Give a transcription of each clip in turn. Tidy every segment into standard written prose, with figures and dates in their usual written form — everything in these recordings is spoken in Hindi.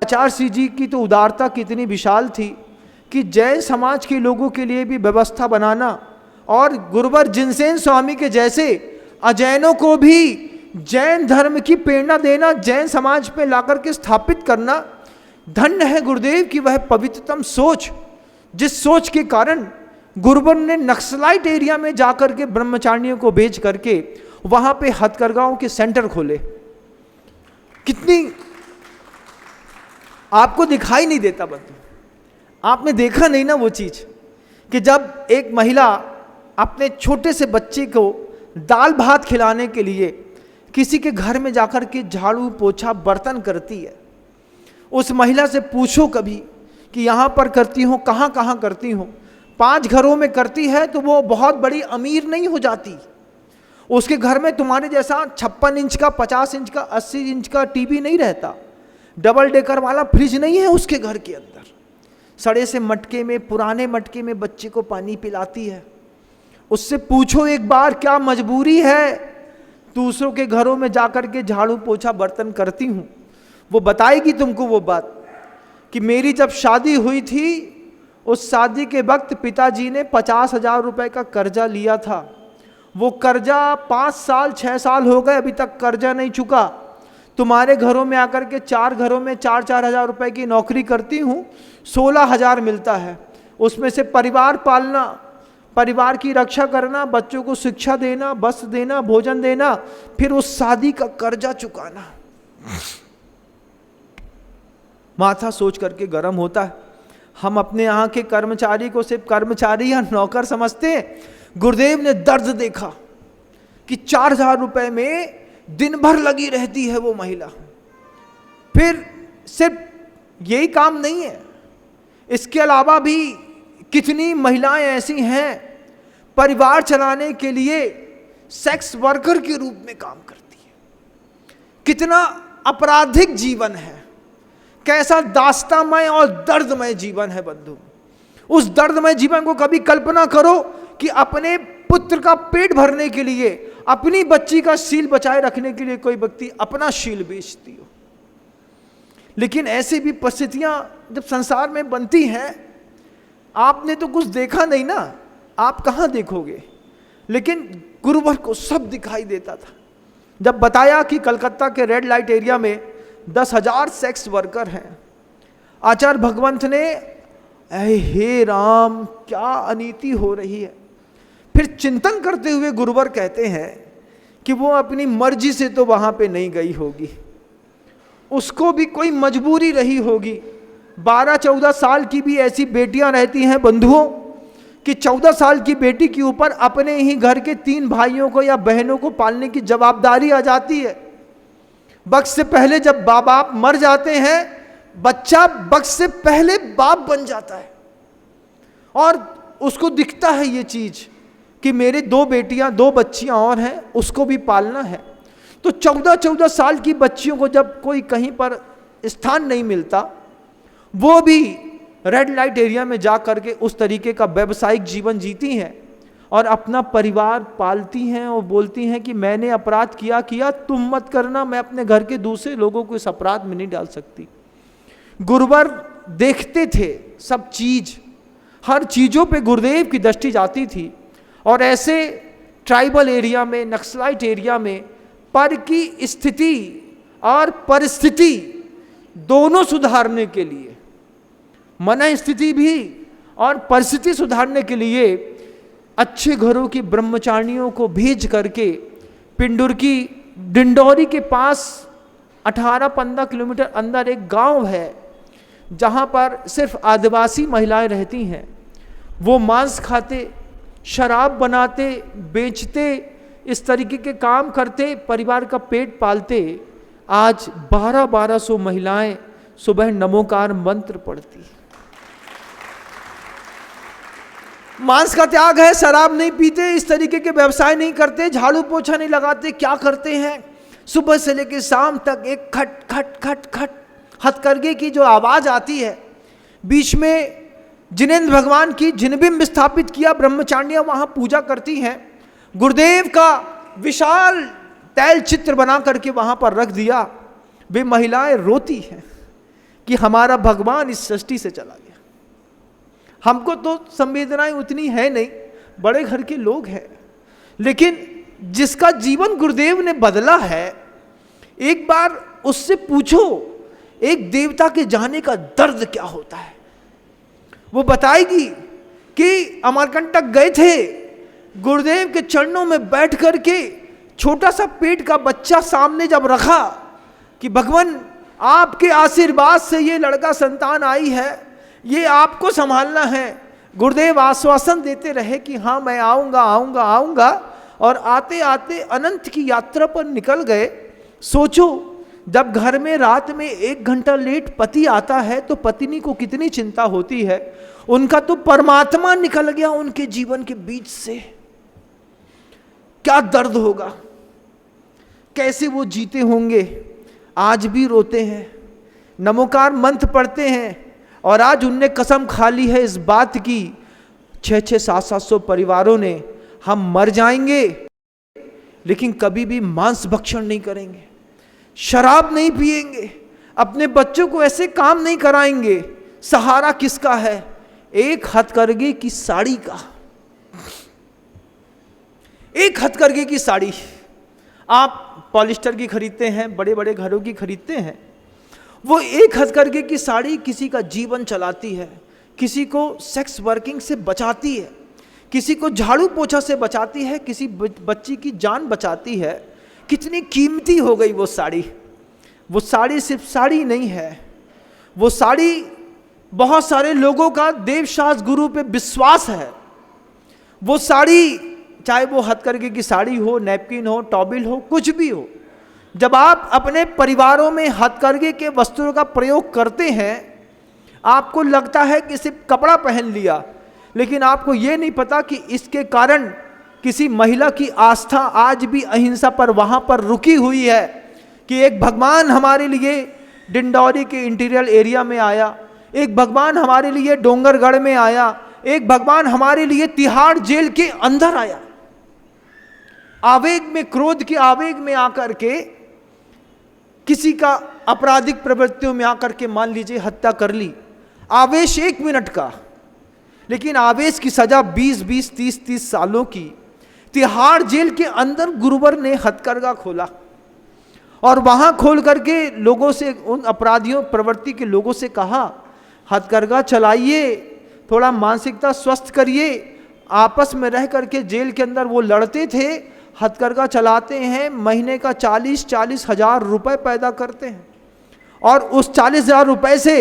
आचार्य जी की तो उदारता कितनी विशाल थी कि जैन समाज के लोगों के लिए भी व्यवस्था बनाना और गुरुवर जिनसेन स्वामी के जैसे अजैनों को भी जैन धर्म की प्रेरणा देना, जैन समाज पे लाकर के स्थापित करना। धन्य है गुरुदेव की वह पवित्रतम सोच, जिस सोच के कारण गुरुवर ने नक्सलाइट एरिया में जाकर के ब्रह्मचारियों को भेज करके वहां पे हथकरघाओं के सेंटर खोले। कितनी आपको दिखाई नहीं देता बंधु, आपने देखा नहीं ना वो चीज कि जब एक महिला अपने छोटे से बच्चे को दाल भात खिलाने के लिए किसी के घर में जाकर के झाड़ू पोछा बर्तन करती है, उस महिला से पूछो कभी कि यहाँ पर करती हो, कहाँ कहाँ करती हो। 5 घरों में करती है तो वो बहुत बड़ी अमीर नहीं हो जाती। उसके घर में तुम्हारे जैसा 56 इंच का, 50 इंच का, 80 इंच का टीवी नहीं रहता, डबल डेकर वाला फ्रिज नहीं है उसके घर के अंदर। सड़े से मटके में, पुराने मटके में बच्चे को पानी पिलाती है। उससे पूछो एक बार, क्या मजबूरी है दूसरों के घरों में जाकर के झाड़ू पोछा बर्तन करती हूँ। वो बताएगी तुमको वो बात कि मेरी जब शादी हुई थी उस शादी के वक्त पिताजी ने 50,000 रुपए का कर्जा लिया था। वो कर्जा 5 साल 6 साल हो गए, अभी तक कर्जा नहीं चुका। तुम्हारे घरों में आकर के 4 घरों में 4-4 हज़ार रुपए की नौकरी करती हूँ, 16,000 मिलता है। उसमें से परिवार पालना, परिवार की रक्षा करना, बच्चों को शिक्षा देना, वस्त्र देना, भोजन देना, फिर उस शादी का कर्जा चुकाना। माथा सोच करके गर्म होता है। हम अपने यहाँ के कर्मचारी को सिर्फ कर्मचारी या नौकर समझते हैं। गुरुदेव ने दर्द देखा कि 4,000 रुपए में दिन भर लगी रहती है वो महिला। फिर सिर्फ यही काम नहीं है, इसके अलावा भी कितनी महिलाएं ऐसी हैं परिवार चलाने के लिए सेक्स वर्कर के रूप में काम करती है। कितना आपराधिक जीवन है, कैसा दास्तामय और दर्दमय जीवन है बंधु। उस दर्दमय जीवन को कभी कल्पना करो कि अपने पुत्र का पेट भरने के लिए, अपनी बच्ची का शील बचाए रखने के लिए कोई व्यक्ति अपना शील बेचती हो। लेकिन ऐसी भी परिस्थितियां जब संसार में बनती हैं, आपने तो कुछ देखा नहीं ना, आप कहां देखोगे। लेकिन गुरुवर को सब दिखाई देता था। जब बताया कि कलकत्ता के रेड लाइट एरिया में 10,000 सेक्स वर्कर हैं, आचार्य भगवंत ने हे राम क्या अनीति हो रही है। फिर चिंतन करते हुए गुरुवर कहते हैं कि वो अपनी मर्जी से तो वहां पे नहीं गई होगी, उसको भी कोई मजबूरी रही होगी। 12-14 साल की भी ऐसी बेटियां रहती हैं बंधुओं कि 14 साल की बेटी के ऊपर अपने ही घर के 3 भाइयों को या बहनों को पालने की जवाबदारी आ जाती है। वक्त से पहले जब बाप मर जाते हैं, बच्चा वक्त से पहले बाप बन जाता है और उसको दिखता है ये चीज कि मेरे 2 बेटियां 2 बच्चियां और हैं, उसको भी पालना है। तो 14-14 साल की बच्चियों को जब कोई कहीं पर स्थान नहीं मिलता, वो भी रेड लाइट एरिया में जा करके उस तरीके का व्यवसायिक जीवन जीती हैं और अपना परिवार पालती हैं और बोलती हैं कि मैंने अपराध किया, तुम मत करना, मैं अपने घर के दूसरे लोगों को इस अपराध में नहीं डाल सकती। गुरुवर देखते थे सब चीज, हर चीजों पे गुरुदेव की दृष्टि जाती थी। और ऐसे ट्राइबल एरिया में, नक्सलाइट एरिया में पर की स्थिति और परिस्थिति दोनों सुधारने के लिए, मन स्थिति भी और परिस्थिति सुधारने के लिए अच्छे घरों की ब्रह्मचारिणियों को भेज करके पिंडुर की डिंडोरी के पास 18-15 किलोमीटर अंदर एक गांव है जहां पर सिर्फ आदिवासी महिलाएं रहती हैं। वो मांस खाते, शराब बनाते, बेचते, इस तरीके के काम करते, परिवार का पेट पालते। आज 1200 महिलाएं सुबह नमोकार मंत्र पढ़ती। मांस का त्याग है, शराब नहीं पीते, इस तरीके के व्यवसाय नहीं करते, झाड़ू पोछा नहीं लगाते। क्या करते हैं? सुबह से लेकर शाम तक एक खट खट खट खट हथकरघे की जो आवाज आती है, बीच में जिनेंद्र भगवान की जिनबिंब स्थापित किया, ब्रह्मचारिणियां वहां पूजा करती हैं। गुरुदेव का विशाल तैल चित्र बना करके वहां पर रख दिया। वे महिलाएं रोती हैं, कि हमारा भगवान इस सृष्टि से चला गया। हमको तो संवेदनाएं उतनी है नहीं, बड़े घर के लोग हैं, लेकिन जिसका जीवन गुरुदेव ने बदला है, एक बार उससे पूछो एक देवता के जाने का दर्द क्या होता है। वो बताएगी कि अमरकंटक गए थे, गुरुदेव के चरणों में बैठ करके छोटा सा पेट का बच्चा सामने जब रखा कि भगवान आपके आशीर्वाद से ये लड़का संतान आई है, ये आपको संभालना है। गुरुदेव आश्वासन देते रहे कि हाँ मैं आऊँगा आऊँगा आऊँगा, और आते आते अनंत की यात्रा पर निकल गए। सोचो जब घर में रात में 1 घंटा लेट पति आता है तो पत्नी को कितनी चिंता होती है। उनका तो परमात्मा निकल गया उनके जीवन के बीच से, क्या दर्द होगा, कैसे वो जीते होंगे। आज भी रोते हैं, नमोकार मंत्र पढ़ते हैं, और आज उनने कसम खा ली है इस बात की, 600 700 परिवारों ने, हम मर जाएंगे लेकिन कभी भी मांस भक्षण नहीं करेंगे, शराब नहीं पिएंगे, अपने बच्चों को ऐसे काम नहीं कराएंगे। सहारा किसका है? एक हथकरघे की साड़ी का। एक हथकरघे की साड़ी आप पॉलिस्टर की खरीदते हैं, बड़े बड़े घरों की खरीदते हैं, वो एक हथकरघे की साड़ी किसी का जीवन चलाती है, किसी को सेक्स वर्किंग से बचाती है, किसी को झाड़ू पोछा से बचाती है, किसी बच्ची की जान बचाती है। कितनी कीमती हो गई वो साड़ी। वो साड़ी सिर्फ साड़ी नहीं है, वो साड़ी बहुत सारे लोगों का देवशास्त्र गुरु पे विश्वास है। वो साड़ी, चाहे वो हथकरघे की साड़ी हो, नैपकिन हो, टॉबिल हो, कुछ भी हो, जब आप अपने परिवारों में हथकरघे के वस्त्रों का प्रयोग करते हैं, आपको लगता है कि सिर्फ कपड़ा पहन लिया, लेकिन आपको ये नहीं पता कि इसके कारण किसी महिला की आस्था आज भी अहिंसा पर वहाँ पर रुकी हुई है, कि एक भगवान हमारे लिए डिंडौरी के इंटीरियर एरिया में आया, एक भगवान हमारे लिए डोंगरगढ़ में आया, एक भगवान हमारे लिए तिहाड़ जेल के अंदर आया। आवेग में, क्रोध के आवेग में आकर के किसी का आपराधिक प्रवृत्तियों में आकर के मान लीजिए हत्या कर ली, आवेश 1 मिनट का, लेकिन आवेश की सजा 20-20, 30-30 सालों की। तिहाड़ जेल के अंदर गुरुवर ने हथकरघा खोला और वहां खोल करके लोगों से, उन अपराधियों प्रवृत्ति के लोगों से कहा, हथकरघा चलाइए, थोड़ा मानसिकता स्वस्थ करिए। आपस में रह करके जेल के अंदर वो लड़ते थे, हथकरघा चलाते हैं, महीने का 40-40 हज़ार रुपए पैदा करते हैं, और उस 40,000 रुपए से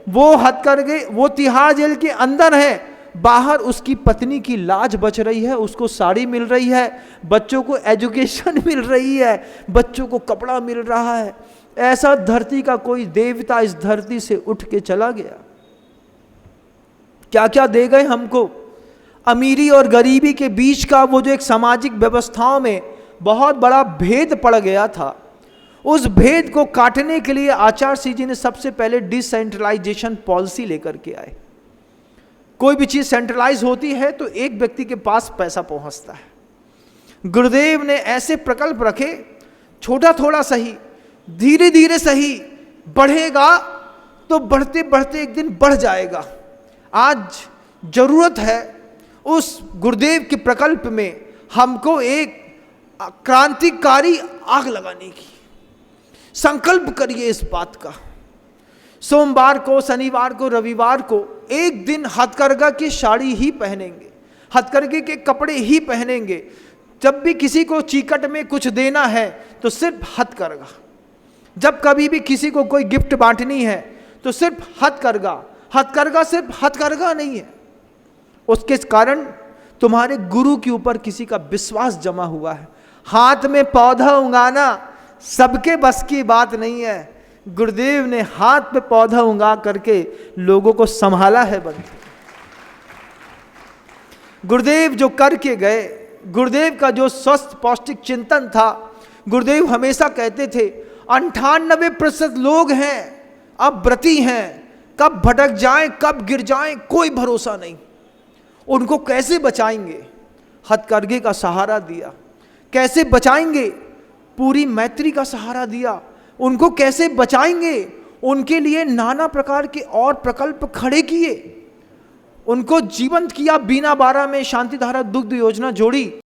वो हथकरघे, वो तिहाड़ जेल के अंदर है, बाहर उसकी पत्नी की लाज बच रही है, उसको साड़ी मिल रही है, बच्चों को एजुकेशन मिल रही है, बच्चों को कपड़ा मिल रहा है। ऐसा धरती का कोई देवता इस धरती से उठ के चला गया। क्या क्या दे गए हमको। अमीरी और गरीबी के बीच का वो जो एक सामाजिक व्यवस्थाओं में बहुत बड़ा भेद पड़ गया था, उस भेद को काटने के लिए आचार्य श्री जी ने सबसे पहले डिसेंट्रलाइजेशन पॉलिसी लेकर के आए। कोई भी चीज सेंट्रलाइज होती है तो एक व्यक्ति के पास पैसा पहुंचता है। गुरुदेव ने ऐसे प्रकल्प रखे, छोटा थोड़ा सही, धीरे धीरे सही, बढ़ेगा तो बढ़ते बढ़ते एक दिन बढ़ जाएगा। आज जरूरत है उस गुरुदेव के प्रकल्प में हमको एक क्रांतिकारी आग लगाने की। संकल्प करिए इस बात का। सोमवार को, शनिवार को, रविवार को एक दिन हथकरघा की साड़ी ही पहनेंगे, हथकरघे के कपड़े ही पहनेंगे। जब भी किसी को चीकट में कुछ देना है तो सिर्फ हथकरघा। जब कभी भी किसी को कोई गिफ्ट बांटनी है तो सिर्फ हथकरघा। हथकरघा सिर्फ हथकरघा नहीं है, उसके कारण तुम्हारे गुरु के ऊपर किसी का विश्वास जमा हुआ है। हाथ में पौधा उगाना सबके बस की बात नहीं है। गुरुदेव ने हाथ पे पौधा उगा करके लोगों को संभाला है बंधु। गुरुदेव जो करके गए, गुरुदेव का जो स्वस्थ पौष्टिक चिंतन था, गुरुदेव हमेशा कहते थे 98% लोग हैं अब व्रती हैं, कब भटक जाएं कब गिर जाएं कोई भरोसा नहीं। उनको कैसे बचाएंगे? हथकरघे का सहारा दिया। कैसे बचाएंगे? पूरी मैत्री का सहारा दिया। उनको कैसे बचाएंगे? उनके लिए नाना प्रकार के और प्रकल्प खड़े किए, उनको जीवंत किया। बीना 12 में शांतिधारा दुग्ध योजना जोड़ी।